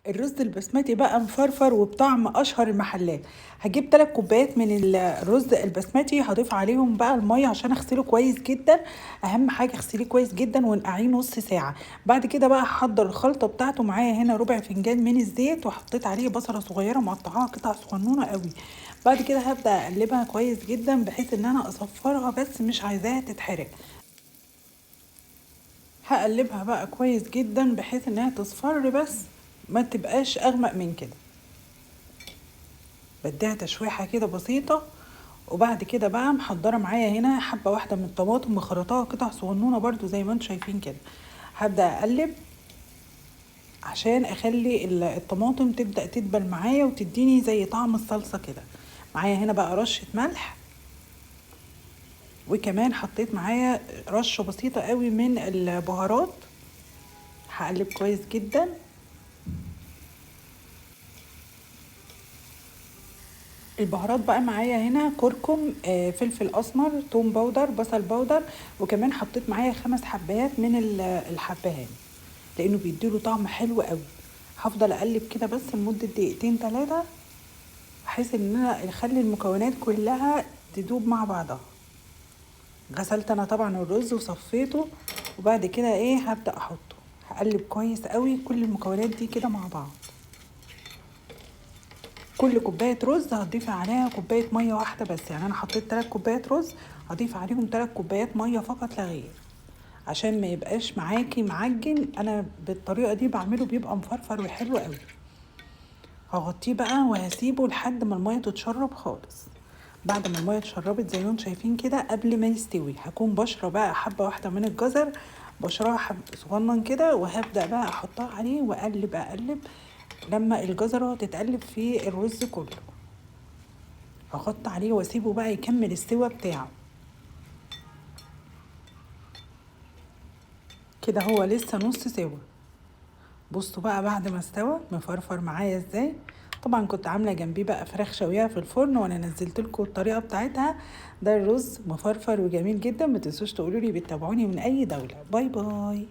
الرز البسمتي بقى مفرفر وبطعم اشهر المحلات. هجيب 3 كوبايات من الرز البسمتي، هضيف عليهم بقى الميه عشان اغسله كويس جدا. اهم حاجه اغسليه كويس جدا ونقعيه نص ساعه. بعد كده بقى هحضر الخلطه بتاعته. معايا هنا ربع فنجان من الزيت، وحطيت عليه بصله صغيره مقطعاها قطع صغنونه قوي. بعد كده هبدا اقلبها كويس جدا بحيث ان انا اصفرها، بس مش عايزاها تتحرق. هقلبها بقى كويس جدا بحيث انها تصفر، بس ما تبقاش اغمق من كده. بديها تشويحة كده بسيطة. وبعد كده بقى محضرة معايا هنا حبة واحدة من الطماطم مخرطاها قطع صغنونة برضو زي ما انتم شايفين كده. هبدأ اقلب عشان اخلي الطماطم تبدأ تدبل معايا وتديني زي طعم الصلصة كده. معايا هنا بقى رشة ملح، وكمان حطيت معايا رشة بسيطة قوي من البهارات. هقلب كويس جدا. البهارات بقى معايا هنا كركم، فلفل اسمر، توم باودر، بصل باودر، وكمان حطيت معايا 5 حبات من الحبهان، لانه بيديله طعم حلو قوي. هفضل اقلب كده بس لمده دقيقتين 3، بحيث ان انا اخلي المكونات كلها تدوب مع بعضها. غسلت انا طبعا الرز وصفيته، وبعد كده هبدا احطه. هقلب كويس قوي كل المكونات دي كده مع بعض. كل كوباية رز هتضيفي عليها كوباية مية واحدة بس. يعني انا حطيت 3 كوبايات رز، هضيف عليهم 3 كوبايات مية فقط لا غير، عشان ما يبقاش معاكي معجن. انا بالطريقة دي بعمله بيبقى مفرفر وحلو قوي. هغطيه بقى وهسيبه لحد ما المية تتشرب خالص. بعد ما المية اتشربت زي ما انتم شايفين كده، قبل ما يستوي هكون بشرة بقى حبة واحدة من الجزر، بشرها حب صغنن كده، وهبدأ بقى احطها عليه واقلب اقلب لما الجزرة تتقلب في الرز كله. هغطي عليه واسيبه بقى يكمل السوا بتاعه. كده هو لسه نص سوا. بصوا بقى بعد ما استوى مفرفر معايا ازاي. طبعا كنت عامله جنبيه بقى فراخ شويه في الفرن، وانا نزلت لكم الطريقه بتاعتها. ده الرز مفرفر وجميل جدا. ما تنسوش تقولوا لي بتتابعوني من اي دوله. باي باي.